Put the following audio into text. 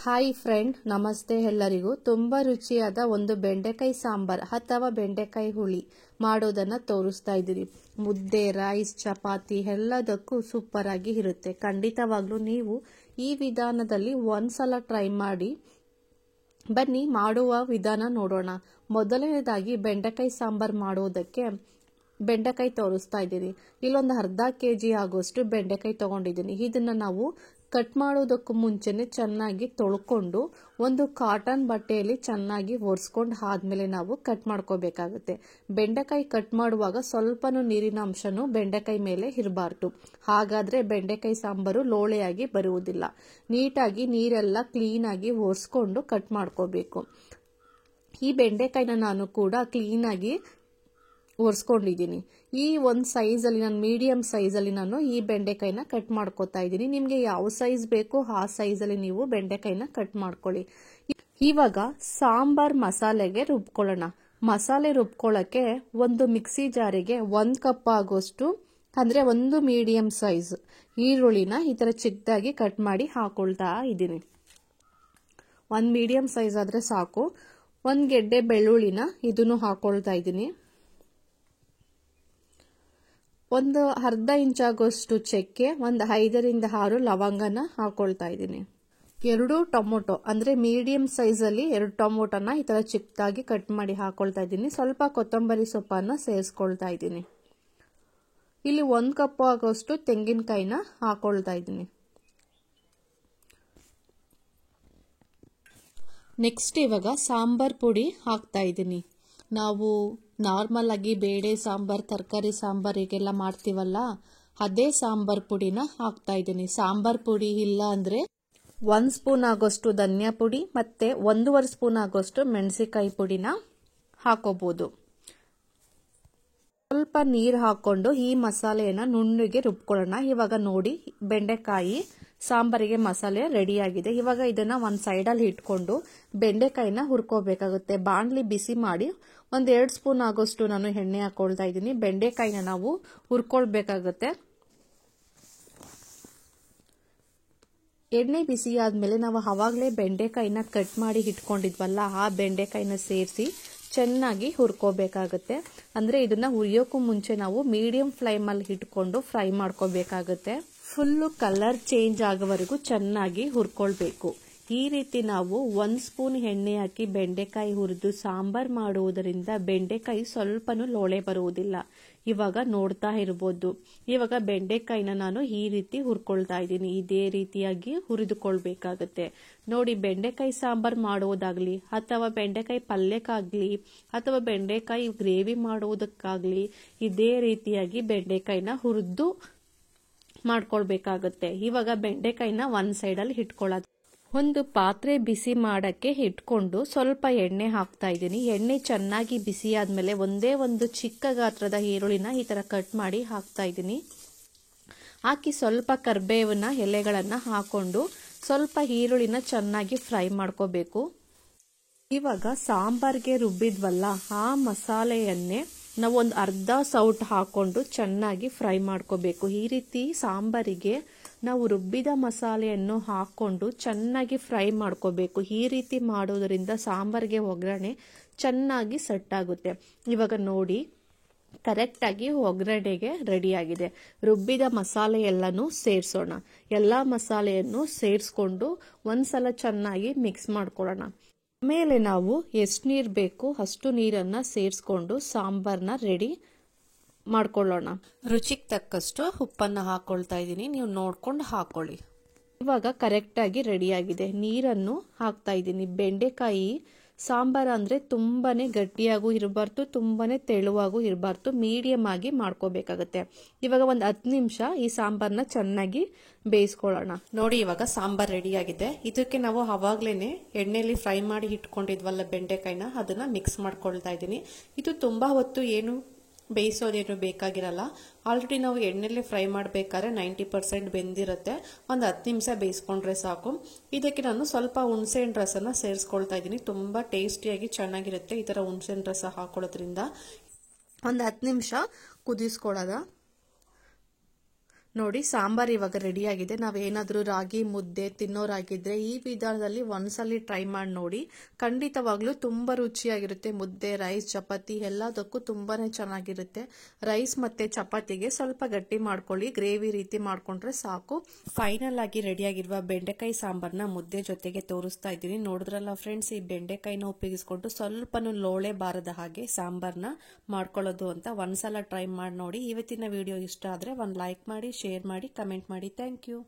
Hi friend, ನಮಸ್ತೆ ಎಲ್ಲರಿಗೂ. ತುಂಬ ರುಚಿಯಾದ ಒಂದು ಬೆಂಡೆಕಾಯಿ ಸಾಂಬಾರ್ ಅಥವಾ ಬೆಂಡೆಕಾಯಿ ಹುಳಿ ಮಾಡೋದನ್ನ ತೋರಿಸ್ತಾ ಇದ್ದೀರಿ. ಮುದ್ದೆ, ರೈಸ್, ಚಪಾತಿ ಎಲ್ಲದಕ್ಕೂ ಸೂಪರ್ ಆಗಿ ಇರುತ್ತೆ. ಖಂಡಿತವಾಗ್ಲೂ ನೀವು ಈ ವಿಧಾನದಲ್ಲಿ ಒಂದ್ಸಲ ಟ್ರೈ ಮಾಡಿ. ಬನ್ನಿ ಮಾಡುವ ವಿಧಾನ ನೋಡೋಣ. ಮೊದಲನೇದಾಗಿ ಬೆಂಡೆಕಾಯಿ ಸಾಂಬಾರ್ ಮಾಡೋದಕ್ಕೆ ಬೆಂಡೆಕಾಯಿ ತೋರಿಸ್ತಾ ಇದ್ದೀನಿ. ಇಲ್ಲೊಂದು ಅರ್ಧ ಕೆಜಿ ಆಗೋಷ್ಟು ಬೆಂಡೆಕಾಯಿ ತಗೊಂಡಿದ್ದೀನಿ. ಇದನ್ನ ನಾವು ಕಟ್ ಮಾಡೋದಕ್ಕೂ ಮುಂಚೆನೆ ಚೆನ್ನಾಗಿ ತೊಳ್ಕೊಂಡು ಒಂದು ಕಾಟನ್ ಬಟ್ಟೆಯಲ್ಲಿ ಚೆನ್ನಾಗಿ ಒರೆಸ್ಕೊಂಡು ಆದ್ಮೇಲೆ ನಾವು ಕಟ್ ಮಾಡ್ಕೋಬೇಕಾಗುತ್ತೆ. ಬೆಂಡೆಕಾಯಿ ಕಟ್ ಮಾಡುವಾಗ ಸ್ವಲ್ಪನೂ ನೀರಿನ ಅಂಶನೂ ಬೆಂಡೆಕಾಯಿ ಮೇಲೆ ಇರಬಾರ್ದು. ಹಾಗಾದ್ರೆ ಬೆಂಡೆಕಾಯಿ ಸಾಂಬಾರು ಲೋಳೆಯಾಗಿ ಬರುವುದಿಲ್ಲ. ನೀಟಾಗಿ ನೀರೆಲ್ಲ ಕ್ಲೀನ್ ಆಗಿ ಒರೆಸ್ಕೊಂಡು ಕಟ್ ಮಾಡ್ಕೋಬೇಕು. ಈ ಬೆಂಡೆಕಾಯಿನ ನಾನು ಕೂಡ ಕ್ಲೀನ್ ಆಗಿ ಒರೆಸ್ಕೊಂಡಿದ್ದೀನಿ. ಈ ಒಂದು ಸೈಜಲ್ಲಿ, ನಾನು ಮೀಡಿಯಂ ಸೈಜಲ್ಲಿ ನಾನು ಈ ಬೆಂಡೆಕಾಯಿನ ಕಟ್ ಮಾಡ್ಕೋತಾ ಇದ್ದೀನಿ. ನಿಮಗೆ ಯಾವ ಸೈಜ್ ಬೇಕೋ ಆ ಸೈಜಲ್ಲಿ ನೀವು ಬೆಂಡೆಕಾಯಿನ ಕಟ್ ಮಾಡ್ಕೊಳ್ಳಿ. ಇವಾಗ ಸಾಂಬಾರ್ ಮಸಾಲೆಗೆ ರುಬ್ಕೊಳ್ಳೋಣ. ಮಸಾಲೆ ರುಬ್ಕೊಳ್ಳೋಕ್ಕೆ ಒಂದು ಮಿಕ್ಸಿ ಜಾರಿಗೆ 1 ಕಪ್ ಆಗೋಷ್ಟು, ಅಂದ್ರೆ ಒಂದು ಮೀಡಿಯಂ ಸೈಜ್ ಈರುಳ್ಳಿನ ಈ ತರ ಚಿಕ್ಕದಾಗಿ ಕಟ್ ಮಾಡಿ ಹಾಕೊಳ್ತಾ ಇದ್ದೀನಿ. ಒಂದು ಮೀಡಿಯಂ ಸೈಜ್ ಆದ್ರೆ ಸಾಕು. 1 ಗೆಡ್ಡೆ ಬೆಳ್ಳುಳ್ಳಿನ ಇದನ್ನು ಹಾಕೊಳ್ತಾ ಇದ್ದೀನಿ. ಒಂದು ಅರ್ಧ ಇಂಚ್ ಆಗೋಷ್ಟು ಚಕ್ಕೆ, ಒಂದು 5 ರಿಂದ 6 ಲವಂಗನ ಹಾಕೊಳ್ತಾ ಇದ್ದೀನಿ. 2 ಟೊಮೊಟೊ, ಅಂದ್ರೆ ಮೀಡಿಯಂ ಸೈಜ್ ಅಲ್ಲಿ 2 ಟೊಮೊಟೊನ ಈ ತರ ಚಿಕ್ಕದಾಗಿ ಕಟ್ ಮಾಡಿ ಹಾಕೊಳ್ತಾ ಇದ್ದೀನಿ. ಸ್ವಲ್ಪ ಕೊತ್ತಂಬರಿ ಸೊಪ್ಪನ್ನ ಸೇರಿಸ್ಕೊಳ್ತಾ ಇದ್ದೀನಿ. ಇಲ್ಲಿ 1 ಕಪ್ ಆಗೋಷ್ಟು ತೆಂಗಿನಕಾಯಿನ ಹಾಕೊಳ್ತಾ ಇದ್ದೀನಿ. ನೆಕ್ಸ್ಟ್ ಇವಾಗ ಸಾಂಬಾರ್ ಪುಡಿ ಹಾಕ್ತಾ ಇದ್ದೀನಿ. ನಾವು ನಾರ್ಮಲ್ ಆಗಿ ಬೇಳೆ ಸಾಂಬಾರ್, ತರಕಾರಿ ಸಾಂಬಾರಿಗೆಲ್ಲ ಮಾಡ್ತೀವಲ್ಲ, ಅದೇ ಸಾಂಬಾರ್ ಪುಡಿನ ಹಾಕ್ತಾ ಇದ್ದೀನಿ. ಸಾಂಬಾರ್ ಪುಡಿ ಇಲ್ಲ ಅಂದ್ರೆ 1 ಸ್ಪೂನ್ ಆಗೋಷ್ಟು ಧನಿಯಾ ಪುಡಿ ಮತ್ತೆ 1.5 ಸ್ಪೂನ್ ಆಗೋಷ್ಟು ಮೆಣಸಿಕಾಯಿ ಪುಡಿನ ಹಾಕೋಬಹುದು. ಸ್ವಲ್ಪ ನೀರು ಹಾಕೊಂಡು ಈ ಮಸಾಲೆಯನ್ನ ನುಣ್ಣಗೆ ರುಬ್ಕೊಳ್ಳೋಣ. ಇವಾಗ ನೋಡಿ, ಬೆಂಡೆಕಾಯಿ ಸಾಂಬಾರಿಗೆ ಮಸಾಲೆ ರೆಡಿ ಆಗಿದೆ. ಇವಾಗ ಇದನ್ನ ಒಂದ್ ಸೈಡಲ್ಲಿ ಇಟ್ಕೊಂಡು ಬೆಂಡೆಕಾಯಿನ ಹುರ್ಕೋಬೇಕಾಗುತ್ತೆ. ಬಾಣಲಿ ಬಿಸಿ ಮಾಡಿ 1-2 ಸ್ಪೂನ್ ಆಗೋಷ್ಟು ನಾನು ಎಣ್ಣೆ ಹಾಕೊಳ್ತಾ ಇದ್ದೀನಿ. ಬೆಂಡೆಕಾಯಿನ ನಾವು ಹುರ್ಕೊಳ್ಬೇಕಾಗುತ್ತೆ. ಎಣ್ಣೆ ಬಿಸಿ ಆದ್ಮೇಲೆ ನಾವು ಅವಾಗಲೇ ಬೆಂಡೆಕಾಯಿನ ಕಟ್ ಮಾಡಿ ಇಟ್ಕೊಂಡಿದ್ವಲ್ಲ, ಆ ಬೆಂಡೆಕಾಯಿನ ಸೇರಿಸಿ ಚೆನ್ನಾಗಿ ಹುರ್ಕೋಬೇಕಾಗುತ್ತೆ. ಅಂದ್ರೆ ಇದನ್ನ ಹುರಿಯೋಕ್ಕೂ ಮುಂಚೆ ನಾವು ಮೀಡಿಯಂ ಫ್ಲೇಮ್ ಅಲ್ಲಿ ಇಟ್ಕೊಂಡು ಫ್ರೈ ಮಾಡ್ಕೋಬೇಕಾಗುತ್ತೆ. ಫುಲ್ಲು ಕಲರ್ ಚೇಂಜ್ ಆಗೋವರೆಗೂ ಚೆನ್ನಾಗಿ ಹುರ್ಕೊಳ್ಬೇಕು. ಈ ರೀತಿ ನಾವು 1 ಸ್ಪೂನ್ ಎಣ್ಣೆ ಹಾಕಿ ಬೆಂಡೆಕಾಯಿ ಹುರಿದು ಸಾಂಬಾರ್ ಮಾಡುವುದರಿಂದ ಬೆಂಡೆಕಾಯಿ ಸ್ವಲ್ಪನೂ ಲೋಳೆ ಬರುವುದಿಲ್ಲ. ಇವಾಗ ನೋಡ್ತಾ ಇರ್ಬೋದು. ಇವಾಗ ಬೆಂಡೆಕಾಯಿನ ನಾನು ಈ ರೀತಿ ಹುರ್ಕೊಳ್ತಾ ಇದ್ದೀನಿ. ಇದೇ ರೀತಿಯಾಗಿ ಹುರಿದುಕೊಳ್ಬೇಕಾಗತ್ತೆ. ನೋಡಿ, ಬೆಂಡೆಕಾಯಿ ಸಾಂಬಾರ್ ಮಾಡುವುದಾಗ್ಲಿ ಅಥವಾ ಬೆಂಡೆಕಾಯಿ ಪಲ್ಯಕ್ಕಾಗ್ಲಿ ಅಥವಾ ಬೆಂಡೆಕಾಯಿ ಗ್ರೇವಿ ಮಾಡುವುದಕ್ಕಾಗ್ಲಿ ಇದೇ ರೀತಿಯಾಗಿ ಬೆಂಡೆಕಾಯಿನ ಹುರಿದು ಮಾಡ್ಕೊಳ್ಬೇಕಾಗತ್ತೆ. ಇವಾಗ ಬೆಂಡೆಕಾಯಿನ ಒಂದ್ ಸೈಡ್ ಅಲ್ಲಿ ಇಟ್ಕೊಳ್ಳೋದು. ಒಂದು ಪಾತ್ರೆ ಬಿಸಿ ಮಾಡಕ್ಕೆ ಇಟ್ಕೊಂಡು ಸ್ವಲ್ಪ ಎಣ್ಣೆ ಹಾಕ್ತಾ ಇದ್ದೀನಿ. ಎಣ್ಣೆ ಚೆನ್ನಾಗಿ ಬಿಸಿ ಆದ್ಮೇಲೆ ಒಂದೇ ಒಂದು ಚಿಕ್ಕ ಗಾತ್ರದ ಈರುಳ್ಳಿನ ಈ ತರ ಕಟ್ ಮಾಡಿ ಹಾಕ್ತಾ ಇದ್ದೀನಿ. ಹಾಕಿ ಸ್ವಲ್ಪ ಕರ್ಬೇವಿನ ಎಲೆಗಳನ್ನ ಹಾಕೊಂಡು ಸ್ವಲ್ಪ ಈರುಳ್ಳಿನ ಚೆನ್ನಾಗಿ ಫ್ರೈ ಮಾಡ್ಕೋಬೇಕು. ಇವಾಗ ಸಾಂಬಾರ್ಗೆ ರುಬ್ಬಿದ್ವಲ್ಲ, ಆ ಮಸಾಲೆಯನ್ನೇ ನಾವು ಒಂದು ಅರ್ಧ ಸೌಟ್ ಹಾಕೊಂಡು ಚೆನ್ನಾಗಿ ಫ್ರೈ ಮಾಡ್ಕೋಬೇಕು. ಈ ರೀತಿ ಸಾಂಬಾರಿಗೆ ನಾವು ರುಬ್ಬಿದ ಮಸಾಲೆಯನ್ನು ಹಾಕೊಂಡು ಚೆನ್ನಾಗಿ ಫ್ರೈ ಮಾಡ್ಕೋಬೇಕು. ಈ ರೀತಿ ಮಾಡೋದ್ರಿಂದ ಸಾಂಬಾರ್ಗೆ ಒಗ್ಗರಣೆ ಚೆನ್ನಾಗಿ ಸೆಟ್ ಆಗುತ್ತೆ. ಇವಾಗ ನೋಡಿ, ಕರೆಕ್ಟ್ ಆಗಿ ಒಗ್ಗರಣೆಗೆ ರೆಡಿ ಆಗಿದೆ. ರುಬ್ಬಿದ ಮಸಾಲೆ ಎಲ್ಲಾನು ಸೇರಿಸೋಣ. ಎಲ್ಲಾ ಮಸಾಲೆಯನ್ನು ಸೇರಿಸ್ಕೊಂಡು ಒಂದ್ಸಲ ಚೆನ್ನಾಗಿ ಮಿಕ್ಸ್ ಮಾಡ್ಕೊಳ್ಳೋಣ. ಆಮೇಲೆ ನಾವು ಎಷ್ಟು ನೀರು ಬೇಕು ಅಷ್ಟು ನೀರನ್ನ ಸೇರಿಸ್ಕೊಂಡು ಸಾಂಬಾರ್ನ ರೆಡಿ ಮಾಡ್ಕೊಳ್ಳೋಣ. ರುಚಿಗೆ ತಕ್ಕಷ್ಟು ಉಪ್ಪನ್ನ ಹಾಕೊಳ್ತಾ ಇದ್ದೀನಿ. ನೀವು ನೋಡ್ಕೊಂಡು ಹಾಕೊಳ್ಳಿ. ಇವಾಗ ಕರೆಕ್ಟ್ ಆಗಿ ರೆಡಿ ಆಗಿದೆ. ನೀರನ್ನು ಹಾಕ್ತಾ ಇದ್ದೀನಿ. ಬೆಂಡೆಕಾಯಿ ಸಾಂಬಾರ್ ಅಂದ್ರೆ ತುಂಬಾನೇ ಗಟ್ಟಿಯಾಗೂ ಇರಬಾರ್ದು, ತುಂಬಾನೇ ತೆಳುವಾಗೂ ಇರಬಾರ್ದು, ಮೀಡಿಯಂ ಆಗಿ ಮಾಡ್ಕೋಬೇಕಾಗತ್ತೆ. ಇವಾಗ ಒಂದು 10 ನಿಮಿಷ ಈ ಸಾಂಬಾರ್ನ ಚೆನ್ನಾಗಿ ಬೇಯಿಸ್ಕೊಳ್ಳೋಣ. ನೋಡಿ, ಇವಾಗ ಸಾಂಬಾರ್ ರೆಡಿ ಆಗಿದೆ. ಇದಕ್ಕೆ ನಾವು ಅವಾಗ್ಲೇನೆ ಎಣ್ಣೆಯಲ್ಲಿ ಫ್ರೈ ಮಾಡಿ ಇಟ್ಕೊಂಡಿದ್ವಲ್ಲ ಬೆಂಡೆಕಾಯಿನ, ಅದನ್ನ ಮಿಕ್ಸ್ ಮಾಡ್ಕೊಳ್ತಾ ಇದ್ದೀನಿ. ಇದು ತುಂಬಾ ಹೊತ್ತು ಏನು ಬೇಯಿಸೋದೇನು ಬೇಕಾಗಿರಲ್ಲ. ಆಲ್ರೆಡಿ ನಾವು ಎಣ್ಣೆಯಲ್ಲಿ ಫ್ರೈ ಮಾಡಬೇಕಾದ್ರೆ 90% ಬೆಂದಿರುತ್ತೆ. ಒಂದು 10 ನಿಮಿಷ ಬೇಯಿಸ್ಕೊಂಡ್ರೆ ಸಾಕು. ಇದಕ್ಕೆ ನಾನು ಸ್ವಲ್ಪ ಹುಣಸೆಹಣ್ಣು ರಸನ ಸೇರಿಸ್ಕೊಳ್ತಾ ಇದ್ದೀನಿ. ತುಂಬಾ ಟೇಸ್ಟಿಯಾಗಿ ಚೆನ್ನಾಗಿರುತ್ತೆ ಈ ತರ ಹುಣಸೆಹಣ್ಣು ರಸ ಹಾಕೊಳ್ಳೋದ್ರಿಂದ. ಒಂದು 10 ನಿಮಿಷ ಕುದಿಸ್ಕೊಳ್ಳೋದ. ನೋಡಿ ಸಾಂಬಾರ್ ಇವಾಗ ರೆಡಿ ಆಗಿದೆ. ನಾವೇನಾದ್ರೂ ರಾಗಿ ಮುದ್ದೆ ತಿನ್ನೋರಾಗಿದ್ರೆ ಈ ವಿಧಾನದಲ್ಲಿ ಒಂದ್ಸಲಿ ಟ್ರೈ ಮಾಡಿ ನೋಡಿ. ಖಂಡಿತವಾಗ್ಲೂ ತುಂಬಾ ರುಚಿಯಾಗಿರುತ್ತೆ. ಮುದ್ದೆ, ರೈಸ್, ಚಪಾತಿ ಎಲ್ಲದಕ್ಕೂ ತುಂಬಾನೇ ಚೆನ್ನಾಗಿರುತ್ತೆ. ರೈಸ್ ಮತ್ತೆ ಚಪಾತಿಗೆ ಸ್ವಲ್ಪ ಗಟ್ಟಿ ಮಾಡ್ಕೊಳ್ಳಿ, ಗ್ರೇವಿ ರೀತಿ ಮಾಡ್ಕೊಂಡ್ರೆ ಸಾಕು. ಫೈನಲ್ ಆಗಿ ರೆಡಿಯಾಗಿರುವ ಬೆಂಡೆಕಾಯಿ ಸಾಂಬಾರ್ನ ಮುದ್ದೆ ಜೊತೆಗೆ ತೋರಿಸ್ತಾ ಇದ್ದೀನಿ. ನೋಡಿದ್ರಲ್ಲ ಫ್ರೆಂಡ್ಸ್, ಈ ಬೆಂಡೆಕಾಯಿನ ಉಪಯೋಗಿಸ್ಕೊಂಡು ಸ್ವಲ್ಪನೂ ಲೋಳೆ ಬಾರದ ಹಾಗೆ ಸಾಂಬಾರ್ನ ಮಾಡ್ಕೊಳ್ಳೋದು ಅಂತ ಒಂದ್ಸಲ ಟ್ರೈ ಮಾಡಿ ನೋಡಿ. ಇವತ್ತಿನ ವಿಡಿಯೋ ಇಷ್ಟ ಆದ್ರೆ ಒಂದು ಲೈಕ್ ಮಾಡಿ, ಶೇರ್ ಮಾಡಿ, ಕಮೆಂಟ್ ಮಾಡಿ. Thank you.